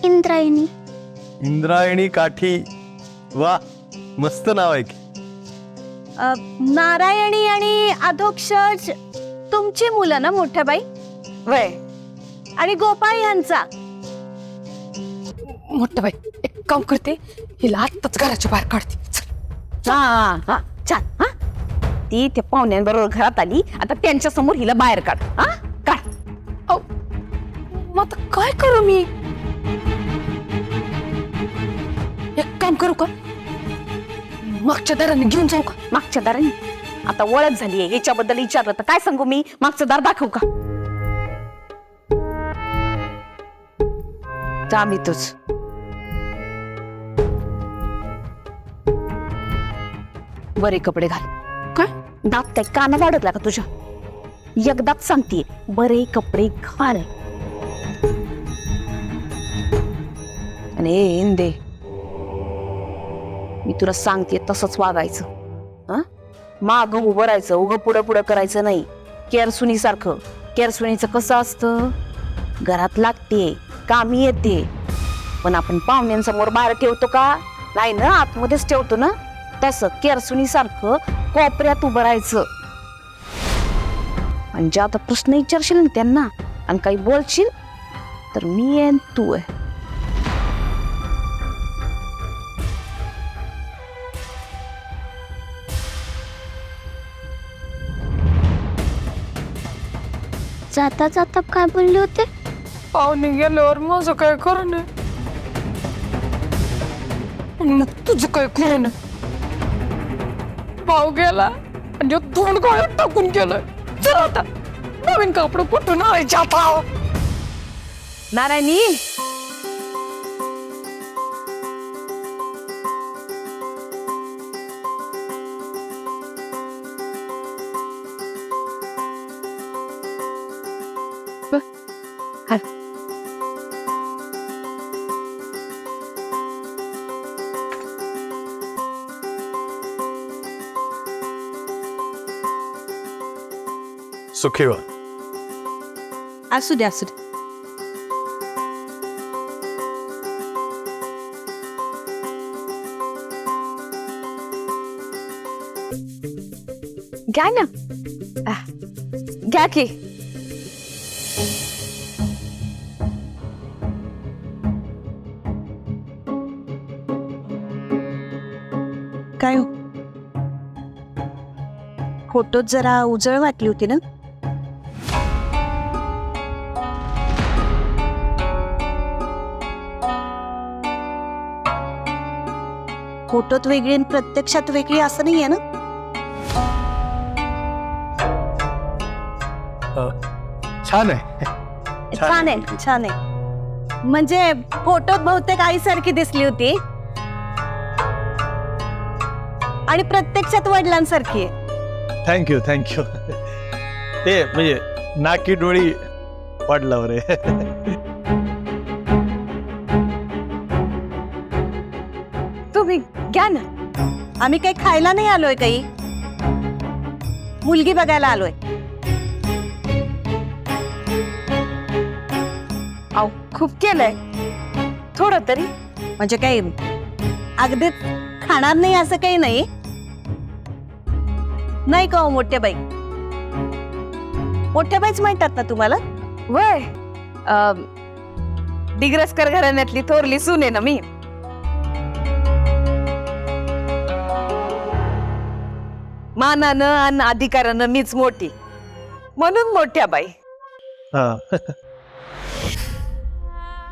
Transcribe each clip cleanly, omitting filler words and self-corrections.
इंद्रायणी. इंद्रायणी काठी, वा मस्त नाव आहे की. नारायणी आणि अधोक्षज तुमची मुलं ना मोठ्या बाई? वय आणि गोपाळ यांचा? मोठं बाई एक काम करते, हिला आत्ताच घराच्या बाहेर काढते. चल. हा हा छान. हा ती त्या पाहुण्यांबरोबर घरात आली, आता त्यांच्या समोर हिला बाहेर काढ. हा काढ. अहो, मग आता काय करू मी? एक काम करू का, मागच्या दाराने घेऊन जाऊ का? मागच्या दाराने? आता ओळख झालीये, याच्याबद्दल विचारलं तर काय सांगू मी? मागचं दार दाखवू का? जा मी तुझ. बरे कपडे घाल. काय? दात काय काना वाढतला का तुझ्या? एकदाच सांगते, बरे कपडे घाल. आणि इंदे, मी तुला सांगते तसंच वागायचं. हा, माग उभं राहायचं, उगं पुढं पुढं करायचं नाही. केरसुनी सारखं. केरसुनीचं कसं असतं, घरात लागते, कामी येते, पण आपण पाहुण्यांसमोर बाहेर ठेवतो का? नाही ना, आतमध्येच ठेवतो ना. तसं केरसुनी सारखं कोपऱ्यात उभं राहायचं. म्हणजे आता प्रश्न विचारशील ना त्यांना आणि काही बोलशील तर मी आहे तू आहे. जाता जाता काय बोलले होते? पाहुणे गेल्यावर माझं काय करू नये, मग तुझं काय करू नये. भाऊ गेला आणि दोन गळ्यात टाकून गेलोय. चल आता नवीन कापड कुठून आणायचे आता? नारायणी, सुखी वा. असू दे असू दे. घ्या ना. घ्या की. काय हो, फोटोत जरा उजळ वाटली होती ना? फोटोत वेगळी आणि प्रत्यक्षात वेगळी असं नाहीये ना? छान आहे. छान आहे, छान आहे. म्हणजे फोटोत बहुतेक आईसारखी दिसली होती आणि प्रत्यक्षात वडिलांसारखी आहे. Thank you thank you. ते म्हणजे नाकी डोळी वाढल्यावर आहे. तुम्ही घ्या ना. आम्ही काही खायला नाही आलोय, काही मुलगी बघायला आलोय. अहो खूप केलंय, थोडं तरी. म्हणजे काही अगदी खाणार नाही असं काही नाही. नाही का हो मोठ्या बाई? मोठ्या बाईच म्हणतात ना तुम्हाला? वय दिग्रसकर घराण्यातली थोरली सून आहे ना मी. मानानं आणि अधिकारानं मीच मोठी, म्हणून मोठ्या बाई. हा.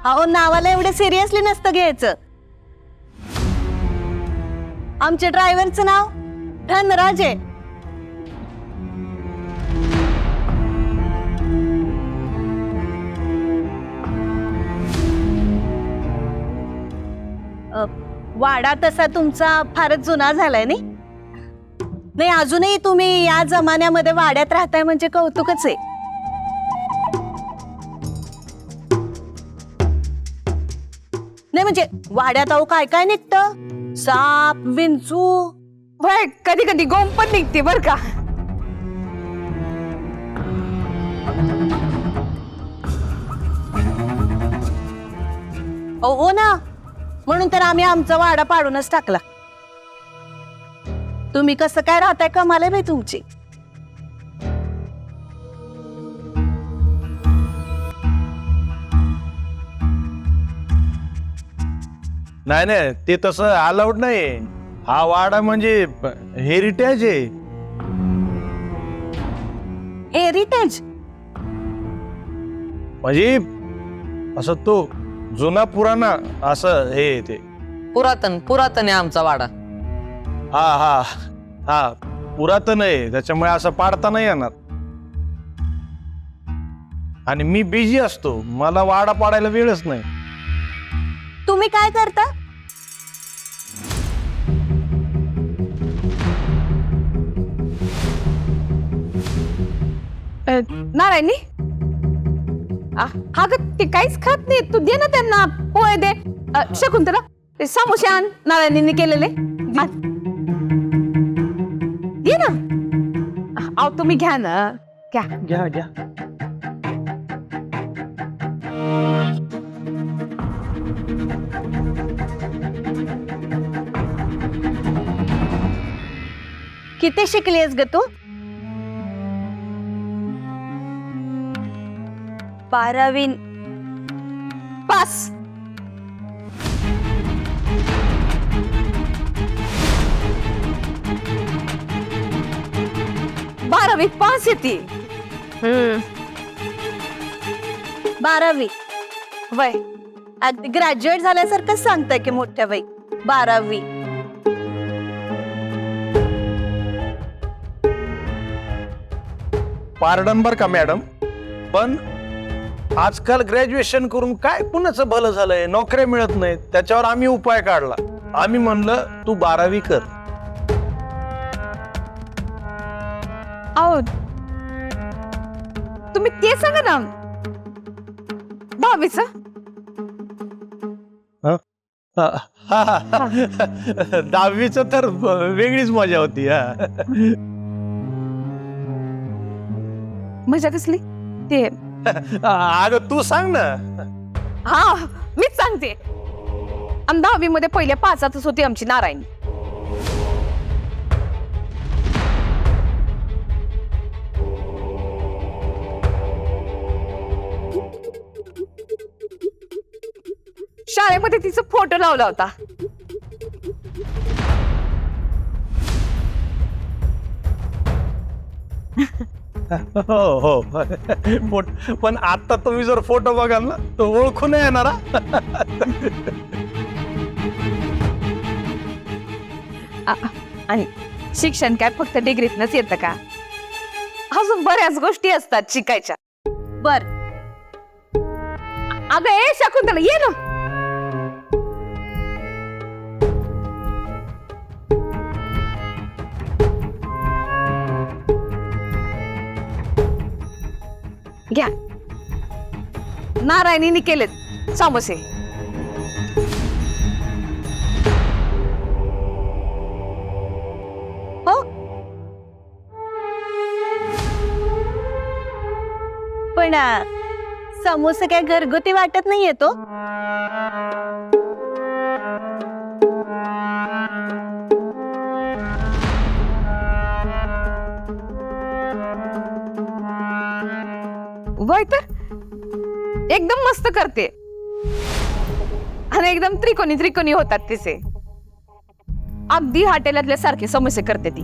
अहो, नावाला एवढं सिरियसली नसतं घ्यायचं. आमच्या ड्रायव्हरचं नाव धनराज आहे. वाडा तसा तुमचा फारच जुना झालाय नाही? नाही, अजूनही तुम्ही या जमान्यामध्ये वाड्यात राहताय म्हणजे कौतुकच आहे. नाही म्हणजे वाड्यात अहो काय काय निघतं, साप, विंचू, वय कधी कधी गोम पण निघते बर का. हो ना, म्हणून तर आम्ही आमचा वाडा पाडूनच टाकला. तुम्ही कसं काय राहताय कमाले बाई तुमची. नाही नाही, ते तसं अलाउड नाही. हा वाडा म्हणजे हेरिटेज आहे. हेरिटेज म्हणजे असं तो जुना पुराणा असं हे ते. पुरातन पुरातन आहे आमचा वाडा. हा हा हा, पुरातन आहे, त्याच्यामुळे असं पाडता नाही येणार. आणि मी बिझी असतो, मला वाडा पाडायला वेळच नाही. तुम्ही काय करता. नारायणी हा ग ते काहीच खात नाही. तू दे ना त्यांना पोहे दे. शकुंतला ते समोसे आण नारायणीने केलेले. दे ना. अहो तुम्ही घ्या ना, घ्या. घ्या घ्या. किती शिकलीस ग तू. 12वी. पास. बारावी पास येते. 12वी. वय अगदी ग्रॅज्युएट झाल्यासारखं सांगताय की मोठ्या बाई. 12वी. पार्डन बर का मॅडम, पण आजकाल ग्रॅज्युएशन करून काय कुणाचं भलं झालंय, नोकऱ्या मिळत नाहीत. त्याच्यावर आम्ही उपाय काढला. आम्ही म्हणलं तू 12वी कर. अहो तुम्ही ते सांगा ना. 10वीच. हा, हा, हा. 10वीच तर वेगळीच मजा होती. हा. मजा कसली ते. अगं तू सांग ना. हा मीच सांगते. आम 10वी मध्ये पहिल्या 5च होती आमची नारायणी. शाळेमध्ये तिचा फोटो लावला होता. हो हो. पण आता तुम्ही जर फोटो बघाल ना, तो ओळखू नाही येणार. आणि शिक्षण काय फक्त डिग्रीतनच येतं का. अजून बऱ्याच गोष्टी असतात शिकायच्या. बर. अगं ए शकुंतला ये ना. घ्या. नारायणीने केलेत समोसे. हो, पण समोसा काय घरगुती वाटत नाहीये तो. वय तर एकदम मस्त करते. आणि एकदम त्रिकोणी त्रिकोणी होतात तिचे. अगदी हॉटेलातल्या सारखे समोसे करते ती.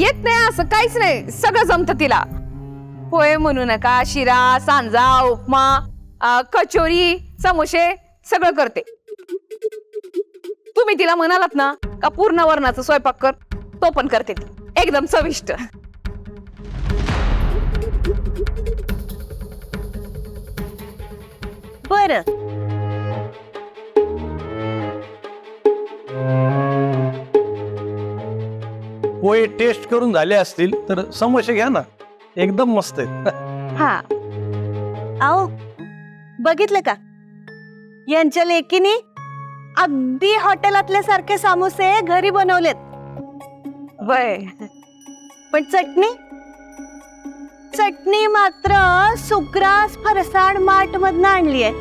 येत नाही असं काहीच नाही, सगळं जमतं तिला. पोहे म्हणू नका, शिरा, सांजा, उपमा, कचोरी, समोसे सगळं करते. तुम्ही तिला म्हणालात ना का पूर्ण वर्णाचा स्वयंपाक कर, तो पण करते ती एकदम चविष्ट. बर. पोहे टेस्ट करून झाले असतील तर समोसे घ्या ना, एकदम मस्त आहेत. हा, आओ बघितलं का, यांच्या लेकीने अगदी हॉटेलातल्या सारखे समोसे घरी बनवलेत. वय पण चटणी चटणी मात्र सुग्रास फरसाण मार्ट मधनं आणलीये.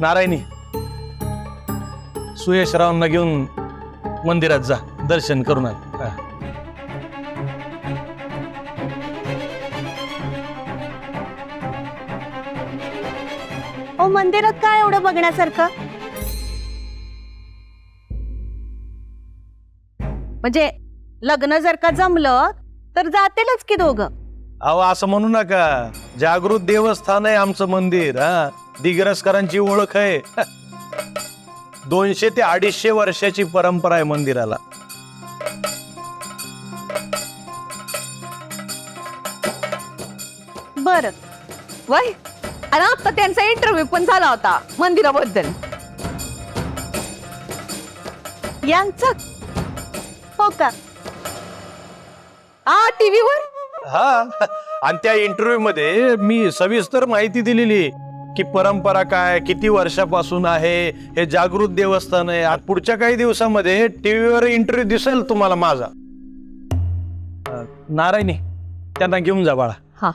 नारायणी, सुयशरावांना घेऊन मंदिरात जा, दर्शन करून आण. हा. ओ मंदिरात काय एवढं बघण्यासारखं? म्हणजे लग्न जर का जमलं तर जातीलच की दोघं. अहो असं म्हणू नका, जागृत देवस्थान आहे आमचं मंदिर. हा, दिग्रसकरांची ओळख आहे. 200 ते 250 वर्षाची परंपरा आहे मंदिराला. बर, वय आणि आता त्यांचा इंटरव्ह्यू पण झाला होता मंदिराबद्दल. यांचं हो का? हा, टीव्हीवर. हा, आणि त्या इंटरव्ह्यू मध्ये मी सविस्तर माहिती दिलेली की परंपरा काय, किती वर्षापासून आहे, हे जागृत देवस्थान आहे. आज पुढच्या काही दिवसामध्ये टीव्हीवर इंटरव्ह्यू दिसेल तुम्हाला माझा. नारायणी, त्यांना घेऊन जा बाळा. हा.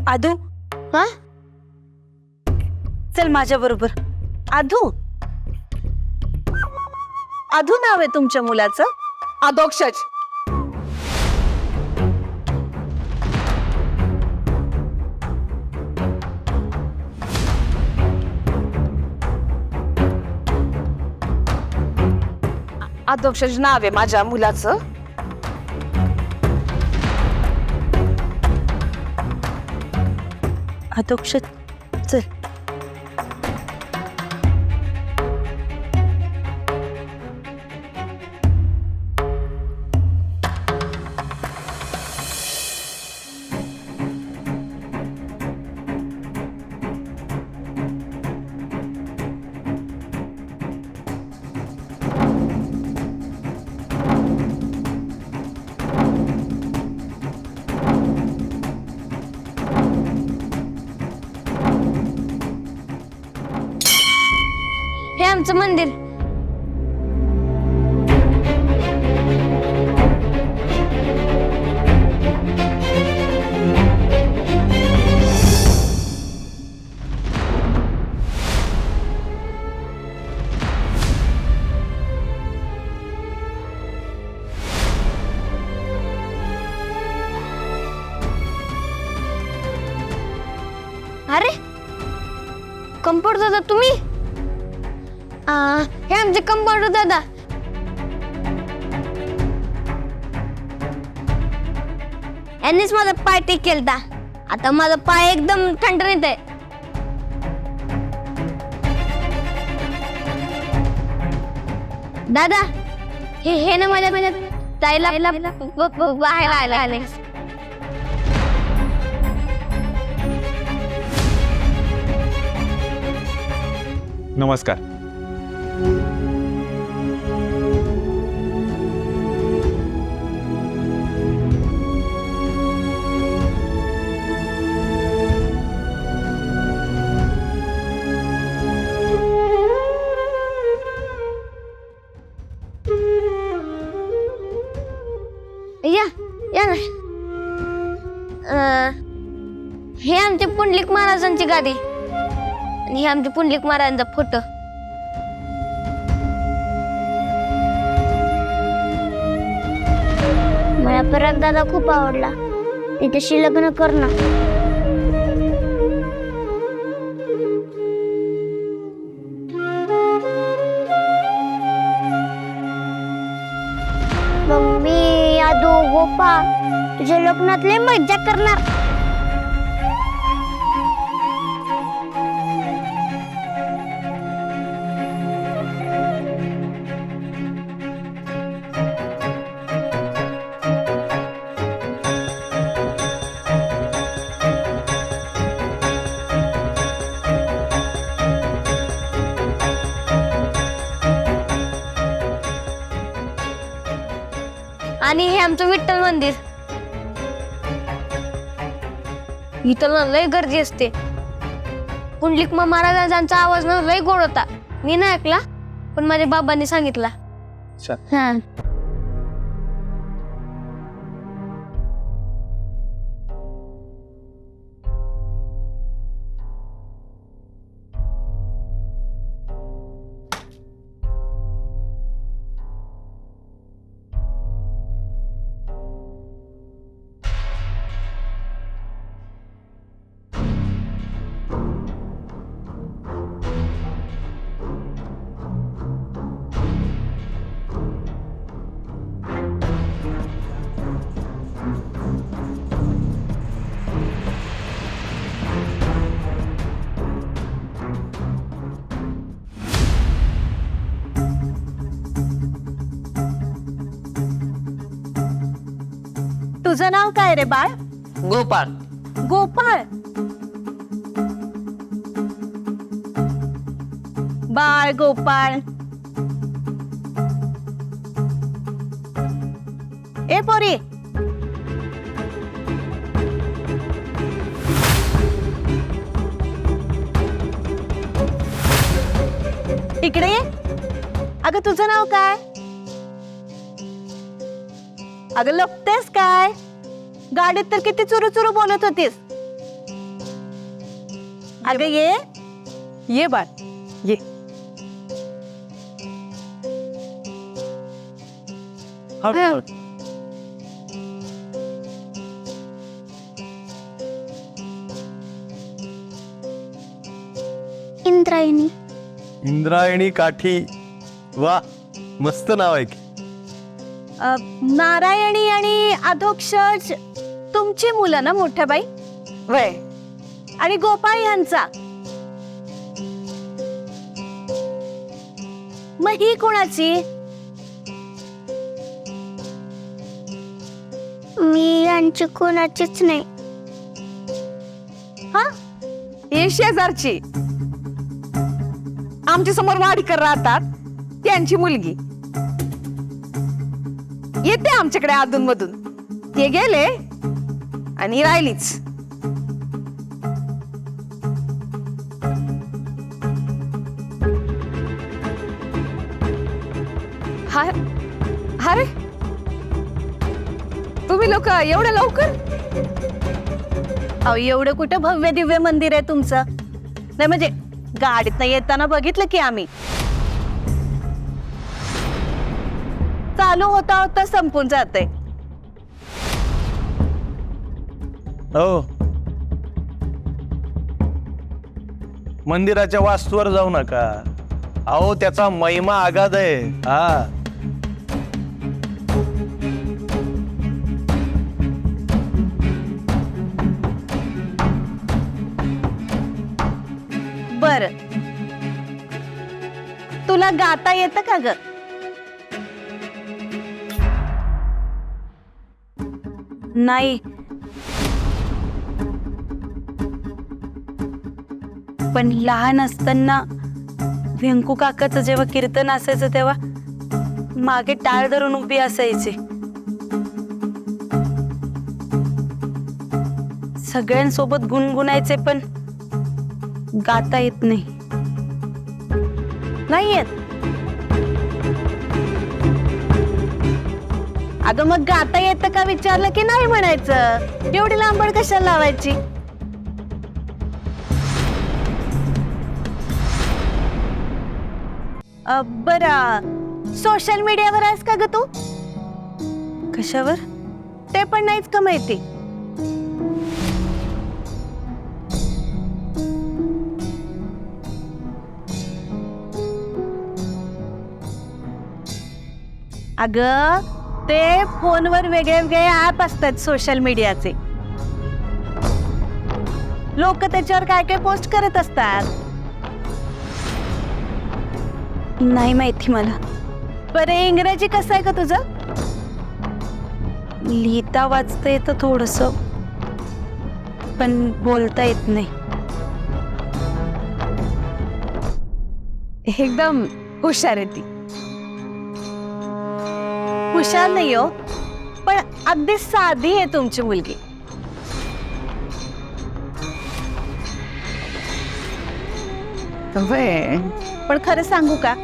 आधू, हा चल माझ्या बरोबर. आधू, आधू नाव आहे तुमच्या मुलाचं? अधोक्षज. अधोक्षज नाव आहे माझ्या मुलाचं. अधोक्ष, चल. हे आमचं मंदिर. अरे कंपाऊंडर दादा तुम्ही? हे आमचे कंपाऊंडर दादा. यांनीच माझा पाय टेक केलता. आता माझा पाय एकदम ठणठणीत आहे. दादा हे ना माझ्या ताईला बाहेर आले. नमस्कार. या ना. हे आमचे पुंडलिक महाराजांची गादी आणि हे आमचे पुंडलिक महाराजांचा फोटो. मला फरक दादा खूप आवडला. तिच्याशी लग्न कर ना. मम्मी, यादू, गोपा तुझ्या लग्नातले मज्जा करणार. आणि हे आमचं विठ्ठल मंदिर. इथं ना लय गर्दी असते. पुंडलिक महाराजांचा आवाज ना लय गोड होता. मी नाही ऐकला, पण माझ्या बाबांनी सांगितला. हा. तुझं नाव काय रे बाळ? गोपाळ. गोपाळ. बाळ गोपाळ. ए पोरी, इकडे ये. अगं तुझं नाव काय? अगं लपतेस काय? गाडीत तर किती चुरू चुरू बोलत होतीस. अगं ये. ये बाळ ये. इंद्रायणी. इंद्रायणी काठी. वा, मस्त नाव आहे की. नारायणी आणि अधोक्षज तुमची मुलं ना मोठ्या बाई? वय आणि गोपाळ यांचा. मग ही कोणाची? मी यांची कोणाचीच नाही. हा, हे शेजारची आमच्या समोर वाडीकर राहतात, त्यांची मुलगी येते आमच्याकडे अधून मधून. ते गेले आणि राहिलीच. अरे तुम्ही लोक एवढं लवकर? अहो एवढं कुठं भव्य दिव्य मंदिर आहे तुमचं? नाही म्हणजे गाडीत येताना बघितलं की आम्ही. चालू होता होता संपून जाते. हो, मंदिराच्या वास्तूवर जाऊ नका. अहो त्याचा महिमा आगाध आहे. हा, बर, तुला गाता येतं का ग? नाही, पण लहान असताना व्यंकू काकाचं जेव्हा कीर्तन असायचं तेव्हा मागे टाळ धरून उभी असायचे. सगळ्यांसोबत गुणगुणायचे, पण गाता येत नाही. नाही येत? अगं मग गाता येतं का विचारलं की नाही म्हणायचं. एवढी लांबड कशाला लावायची? बरं, सोशल मीडियावर आहेस का ग तू? कशावर? ते पण नाहीच का माहिती? अगं ते फोनवर वेगळे वेगळे ऍप असतात सोशल मीडियाचे. लोक त्याच्यावर काय काय पोस्ट करत असतात. नाही माहिती मला. बरं, इंग्रजी कसं आहे का तुझं? लिहिता वाचता येतं थोडस, पण बोलता येत नाही. एकदम हुशार आहे ती. हुशार नाही हो, अगदी साधी आहे तुमची मुलगी. पण खरं सांगू का,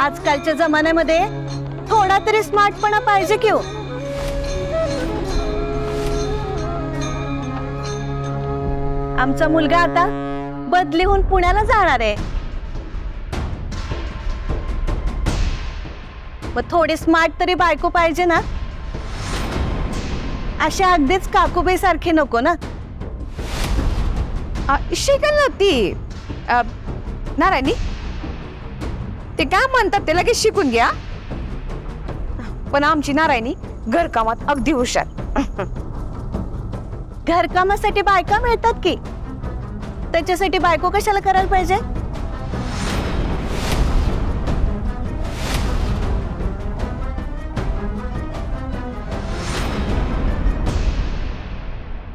आजकालच्या जमान्यामध्ये थोडा तरी स्मार्टपणा पाहिजे की हो. आमचा मुलगा आता बदली होऊन पुण्याला जाणार आहे. मग थोडी स्मार्ट तरी बायको पाहिजे ना. अशा अगदीच काकूबाई सारखी नको ना. शिकल ना ती नारायणी, ते काय म्हणतात ते लगेच शिकून घ्या. पण आमची नारायणी घरकामात अगदी हुशार. घरकामासाठी बायका मिळतात की, त्याच्यासाठी बायको कशाला करायला पाहिजे.